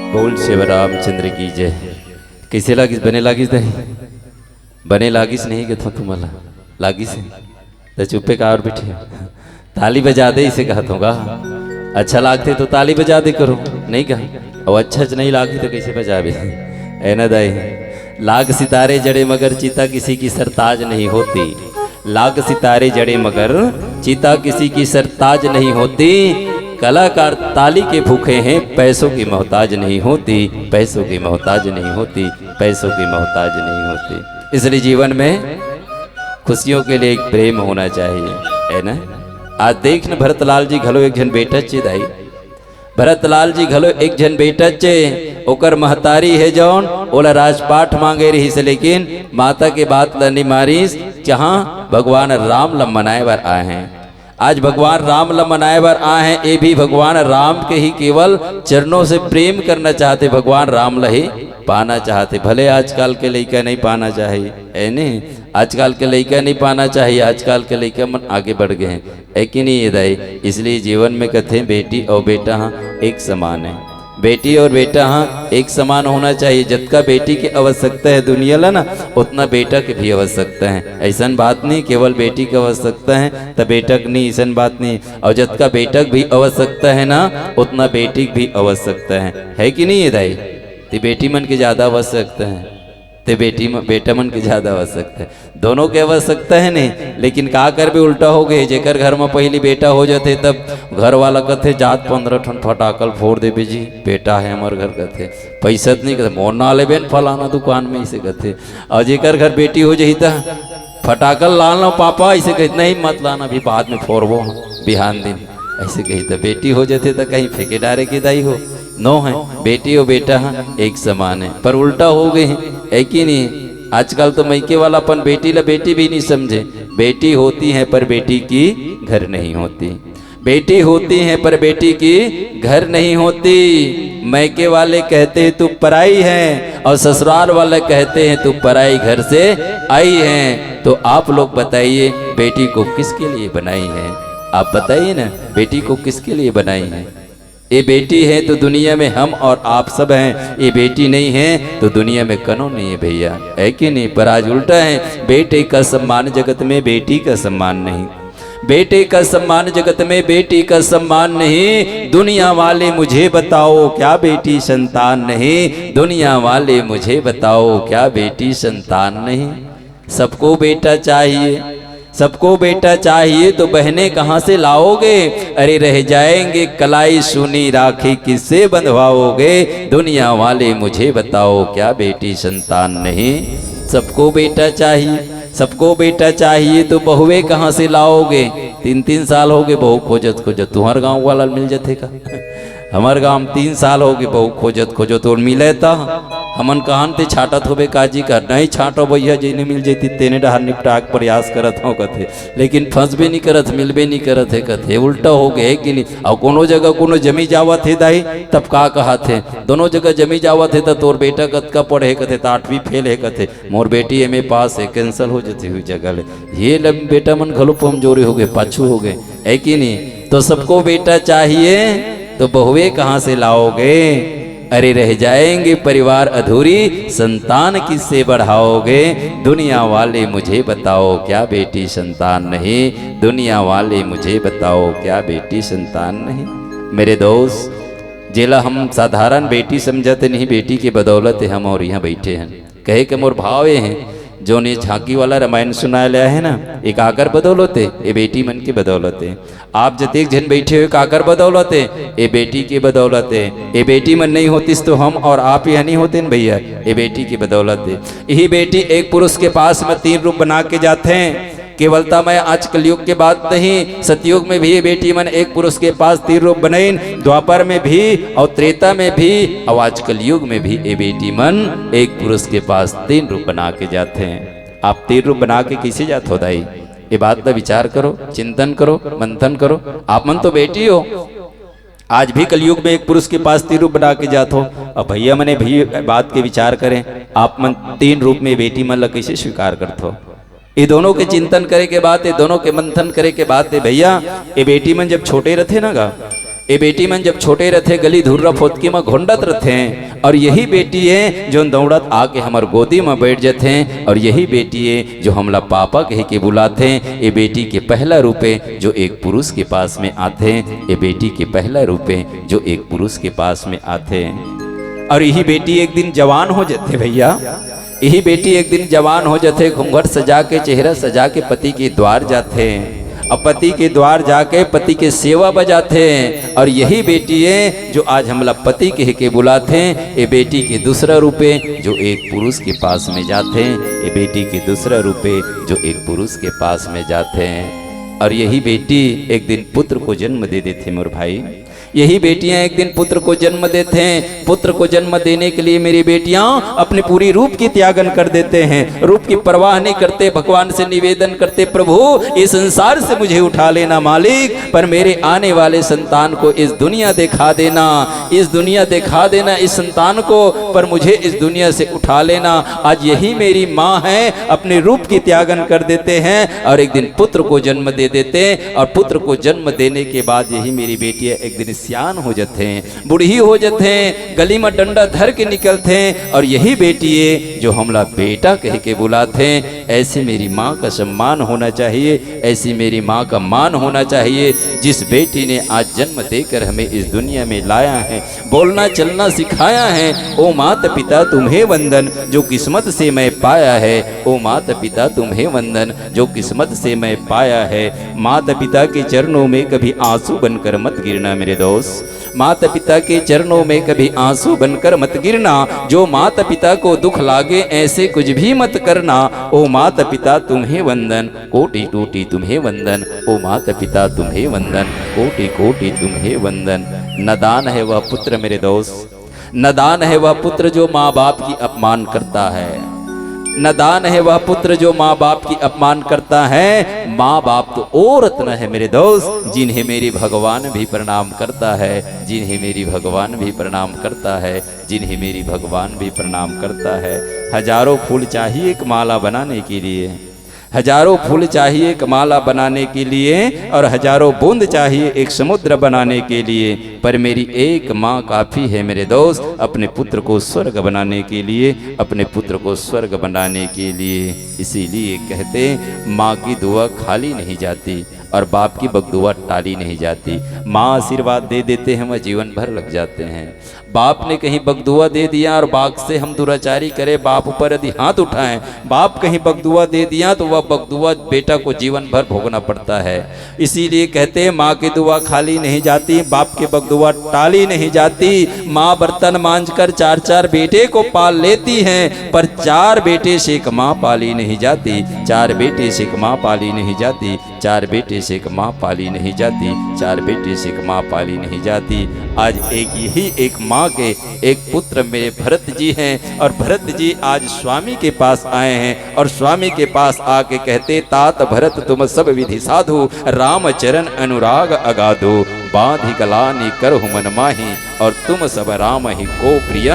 बोल शिव रामचंद्र की जय। कैसे लागिस? बने लागिस नहीं? बने लागिस नहीं कि तुम्हाला लागिस है तो चुप्पे का और बैठे ताली बजा दे इसे कहता हूँ। अच्छा लागते तो ताली बजा दे करो, नहीं कहा और अच्छा नहीं लागी तो कैसे बजावे? ऐना दाई लाग सितारे जड़े मगर चीता किसी की सरताज नहीं होती। लाग सितारे जड़े मगर चीता किसी की सरताज नहीं होती। कलाकार ताली के भूखे हैं, पैसों की मोहताज नहीं होती। पैसों की मोहताज नहीं होती। पैसों की मोहताज नहीं होती। इसलिए जीवन में खुशियों के लिए एक प्रेम होना चाहिए, है ना। आज देख न भरतलाल जी घलो एक जन बेटा चे दाई। भरतलाल जी घलो एक जन बेटा चे ओकर महतारी है जौन ओला राजपाठ मांगे रही से, लेकिन माता के बात लनी मारीस जहाँ भगवान राम ल मनाए बर आए हैं। आज भगवान राम ल मनाए बर आए हैं, ये भी भगवान राम के ही केवल चरणों से प्रेम करना चाहते, भगवान राम ल ही पाना चाहते। भले आजकल के लड़का नहीं पाना चाहिए, है नहीं, आजकल के लड़का नहीं पाना चाहिए। आजकल के लड़का मन आगे बढ़ गए हैं, है कि नहीं ये दाई। इसलिए जीवन में कहते हैं बेटी और बेटा हाँ एक समान है। बेटी और बेटा हाँ एक समान होना चाहिए। जितना बेटी की आवश्यकता है दुनिया ला ना, उतना बेटा की भी आवश्यकता है। ऐसा बात नहीं केवल बेटी की आवश्यकता है तो बेटा की नहीं, ऐसा बात नहीं। और जितना बेटा की भी आवश्यकता है ना, उतना बेटी की भी आवश्यकता है कि नहीं ये दाई। तो बेटी मन की ज़्यादा आवश्यकता है तो बेटा मन की ज़्यादा आवश्यकता है। दोनों की आवश्यकता है नहीं, लेकिन का कर भी उल्टा हो गए। जेकर घर में पहली बेटा हो जाते तब घर वाला कहते जात 15 ठन फटाकल फोड़ दे जी, बेटा है हमारे घर कहते। पैसा नहीं कहते मोर ना ले बेन फलाना दुकान में इसे कहते। और जेकर घर बेटी हो जाही तो फटाकल ला लो पापा ऐसे कहते, नहीं मत लाना भी बाद में फोड़बो बिहान दिन ऐसे कही। तो बेटी हो जाते तो कहीं फेंके डारे की दाई हो नो है। बेटी और बेटा एक समान है, पर उल्टा हो गए हैं, है कि नहीं। आजकल तो मैके वाला अपन बेटी ला बेटी भी नहीं समझे। बेटी होती है पर बेटी की घर नहीं होती। बेटी होती है पर बेटी की घर नहीं होती। मैके वाले कहते हैं तू पराई है, और ससुराल वाले कहते हैं तू पराई घर से आई है। तो आप लोग बताइए बेटी को किसके लिए बनाई है? आप बताइए ना बेटी को किसके लिए बनाई है? ये बेटी है तो दुनिया में हम और आप सब हैं। ये बेटी नहीं है तो दुनिया में कनो नहीं है भैया, है कि नहीं। पर आज उल्टा है, बेटे का सम्मान जगत में बेटी का सम्मान नहीं। बेटे का सम्मान जगत में बेटी का सम्मान नहीं। दुनिया वाले मुझे बताओ क्या बेटी संतान नहीं? दुनिया वाले मुझे बताओ क्या बेटी संतान नहीं? सबको बेटा चाहिए, सबको बेटा चाहिए तो बहनें कहाँ से लाओगे? अरे रह जाएंगे कलाई सुनी राखी किससे बंधवाओगे? दुनिया वाले मुझे बताओ क्या बेटी संतान नहीं? सबको बेटा चाहिए, सबको बेटा चाहिए तो बहुए कहाँ से लाओगे? 3-3 साल हो गए बहू खोजत खोजत। तुम्हारे गाँव वाला मिल जाते का? हमारे गाँव में 3 साल हो गए बहू खोजत खोजत और मिले था। हमन कहान ते छाटत होबे काजी कर नहीं छाटो भैया जी ने मिल जाती तेने डहार निपटा के प्रयास करत हो कथे, लेकिन फंसबे नहीं करत, मिलबे नहीं करत है कथे। उल्टा हो गए कि नहीं। और कोनो जगह कोनो जमी जावत है दाई तब का कहा थे, दोनों जगह जमी जावत है तो तोर बेटा कतका पढ़े कथे तो 8वीं फेल है कथे, मोर बेटी MA पास है, कैंसल हो जाती हुई जगह ले। ये लब बेटा मन घलो कमजोरी हो गए, पाछू हो गए, है कि नहीं। तो सबको बेटा चाहिए तो बहुए कहाँ से लाओगे? अरे रह जाएंगे परिवार अधूरी, संतान किससे बढ़ाओगे? दुनिया वाले मुझे बताओ क्या बेटी संतान नहीं? दुनिया वाले मुझे बताओ क्या बेटी संतान नहीं? मेरे दोस्त जेला हम साधारण बेटी समझते नहीं, बेटी की बदौलत है हम और यहाँ बैठे हैं। कहे के मोर भावे हैं जो ने झांकी वाला रामायण सुनाया लिया है ना, एक आकर बदौलत है, ये बेटी मन की बदौलत है। आप जतेक जन बैठे हुए काकर बदौलत है, ये बेटी की बदौलत है। ये बेटी मन नहीं होती तो हम और आप यहाँ नहीं होते न भैया, ये बेटी की बदौलत है। यही बेटी एक पुरुष के पास में 3 रूप बना के जाते हैं। केवलता मैं आज कलयुग के बात नहीं, सतयुग में भी ये बेटी मन एक पुरुष के पास 3 रूप बनाई, द्वापर में भी और त्रेता में भी, और आज कलयुग में भी ये बेटी मन एक पुरुष के पास 3 रूप बना के जाते हैं। आप 3 रूप बना के कैसे जाते हो दाई? ये बात का विचार करो, चिंतन करो, मंथन करो। आप मन तो बेटी हो, आज भी कलयुग में एक पुरुष के पास 3 रूप बना के जाते हो। अब भैया मने भी बात के विचार करें, आप मन 3 रूप में बेटी मन ला कैसे स्वीकार करते हो? ये दोनों के चिंतन करे के बाद, ये दोनों के मंथन करे के बाद भैया ये बेटी मन जब छोटे रहते ना गा, ये बेटी मन जब छोटे रहते गली धुर्रा फोतकी में घोंडत रहते हैं, और यही बेटी है जो दौड़त आके हमार गोदी में बैठ जाते हैं, और यही बेटी है जो हमला पापा कह के बुलाते हैं। ये बेटी के पहला रूप है जो एक पुरुष के पास में आते हैं, ये बेटी के पहला रूप है जो एक पुरुष के पास में आते हैं। और यही बेटी एक दिन जवान हो जाते भैया, यही बेटी एक दिन जवान हो जाते, घूंघट सजा के चेहरा सजा के पति के द्वार जाते हैं, और पति के द्वार जाके पति के सेवा बजाते हैं। और यही बेटी है जो आज हमला पति कह के बुलाते हैं। ये बेटी के दूसरा रूप है जो एक पुरुष के पास में जाते हैं, ये बेटी के दूसरा रूप है जो एक पुरुष के पास में जाते हैं। और यही बेटी एक दिन पुत्र को जन्म दे देते मोर भाई, यही बेटियां एक दिन पुत्र को जन्म देते हैं। पुत्र को जन्म देने के लिए मेरी बेटियां अपने पूरी रूप की त्यागन कर देते हैं, रूप की परवाह नहीं करते, भगवान से निवेदन करते, प्रभु इस संसार से मुझे उठा लेना मालिक, पर मेरे आने वाले संतान को इस दुनिया दिखा देना, इस दुनिया दिखा देना इस संतान को, पर मुझे इस दुनिया से उठा लेना। आज यही मेरी माँ है, अपने रूप की त्यागन कर देते हैं और एक दिन पुत्र को जन्म दे देते हैं। और पुत्र को जन्म देने के बाद यही मेरी बेटियां एक दिन सियान हो जाते हैं, बूढ़ी हो जाते हैं, गली में डंडा धर के निकलते हैं। और यही बेटी है जो हमला बेटा कह के बुलाते हैं। ऐसी मेरी माँ का सम्मान होना चाहिए, ऐसी मेरी माँ का मान होना चाहिए, जिस बेटी ने आज जन्म देकर हमें इस दुनिया में लाया है, बोलना चलना सिखाया है। ओ माता पिता तुम्हें वंदन जो किस्मत से मैं पाया है, ओ माता पिता तुम्हें वंदन जो किस्मत से मैं पाया है। माता पिता के चरणों में कभी आंसू बनकर मत गिरना मेरे दोस्त, माता पिता के चरणों में कभी आंसू बनकर मत गिरना। जो माता पिता को दुख लागे ऐसे कुछ भी मत करना। ओ माता पिता तुम्हें वंदन कोटि कोटि तुम्हें वंदन, ओ माता पिता तुम्हें वंदन कोटि कोटि तुम्हें वंदन। नदान है वह पुत्र मेरे दोस्त, नदान है वह पुत्र जो माँ बाप की अपमान करता है, नदान है वह पुत्र जो माँ बाप की अपमान करता है। माँ बाप तो ओ रत्न है मेरे दोस्त, जिन्हें मेरी भगवान भी प्रणाम करता है, जिन्हें मेरी भगवान भी प्रणाम करता है, जिन्हें मेरी भगवान भी प्रणाम करता है। हजारों फूल चाहिए एक माला बनाने के लिए, हजारों फूल चाहिए एक माला बनाने के लिए, और हजारों बूंद चाहिए एक समुद्र बनाने के लिए, पर मेरी एक माँ काफ़ी है मेरे दोस्त अपने पुत्र को स्वर्ग बनाने के लिए, अपने पुत्र को स्वर्ग बनाने के लिए। इसीलिए कहते माँ की दुआ खाली नहीं जाती और बाप की बकदुआ टाली नहीं जाती। माँ आशीर्वाद दे देते हैं वह जीवन भर लग जाते हैं। बाप ने कहीं बकदुआ दे दिया और बाप से हम दुराचारी करें, बाप ऊपर यदि हाथ उठाएं, बाप कहीं बकदुआ दे दिया तो वह बकदुआ बेटा को जीवन भर भोगना पड़ता है। इसीलिए कहते हैं माँ की दुआ खाली नहीं जाती, बाप की बकदुआ टाली नहीं जाती। माँ बर्तन मांझकर चार चार बेटे को पाल लेती हैं, पर चार बेटे से एक माँ पाली नहीं जाती, चार बेटे से एक माँ पाली नहीं जाती, चार बेटे से एक माँ पाली नहीं जाती, चार बेटे से एक माँ पाली नहीं जाती। आज यही एक माँ के एक पुत्र मेरे भरत जी हैं, और भरत जी आज स्वामी के पास आए हैं, और स्वामी के पास आके कहते तात भरत तुम सब विधि साधु, राम चरण अनुराग अगाधो, बांधि गलानी करहु मन माही, और तुम सब राम ही को प्रिय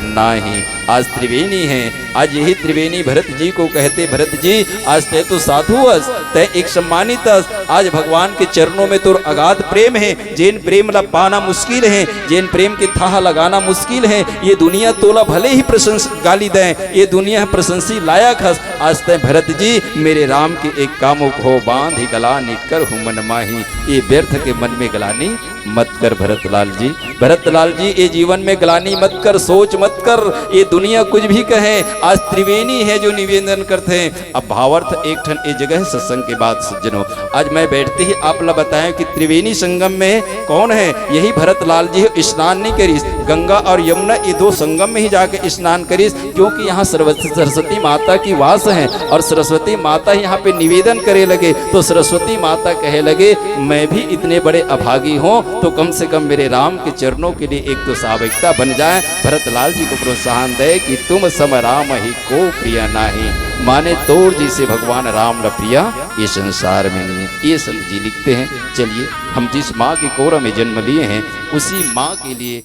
नाही। आज त्रिवेणी है, आज यही त्रिवेणी भरत जी को कहते भरत जी आज तय तो साधुअस, तय एक सम्मानित, आज भगवान के चरणों में तो अगाध प्रेम है, जिन प्रेम ला पाना मुश्किल है, जिन प्रेम की थाह लगाना मुश्किल है। ये दुनिया तोला भले ही प्रशंस गाली दें, ये दुनिया प्रशंसी लायक हस। आज तय भरत जी मेरे राम के एक कामुक हो, बांधि गलानी करहु मन माही। ये व्यर्थ के मन में गलानी मत कर भरतलाल जी, भरतलाल जी ये जीवन में ग्लानी मत कर, सोच मत कर, ये दुनिया कुछ भी कहे। आज त्रिवेणी है जो निवेदन करते हैं। अब भावार्थ एक ठन ये जगह सत्संग के बाद सज्जनों, आज मैं बैठते ही आप लोग बताएं कि त्रिवेणी संगम में कौन है, यही भरतलाल जी स्नान नहीं करीस, गंगा और यमुना ये दो संगम में ही जाके स्नान करीस, क्योंकि यहाँ सरस्वती माता की वास है, और सरस्वती माता यहाँ पे निवेदन करे लगे, तो सरस्वती माता कहे लगे मैं भी इतने बड़े अभागी हूँ, तो कम से कम मेरे राम के चरणों के लिए एक तो सावयिकता बन जाए। भरतलाल जी को प्रोत्साहन दे कि तुम सम राम ही को प्रिय नाही, माने तोड़ जी से भगवान राम प्रिया ये संसार में नहीं है। ये संत जी लिखते हैं। चलिए हम जिस माँ के कोरा में जन्म लिए हैं उसी माँ के लिए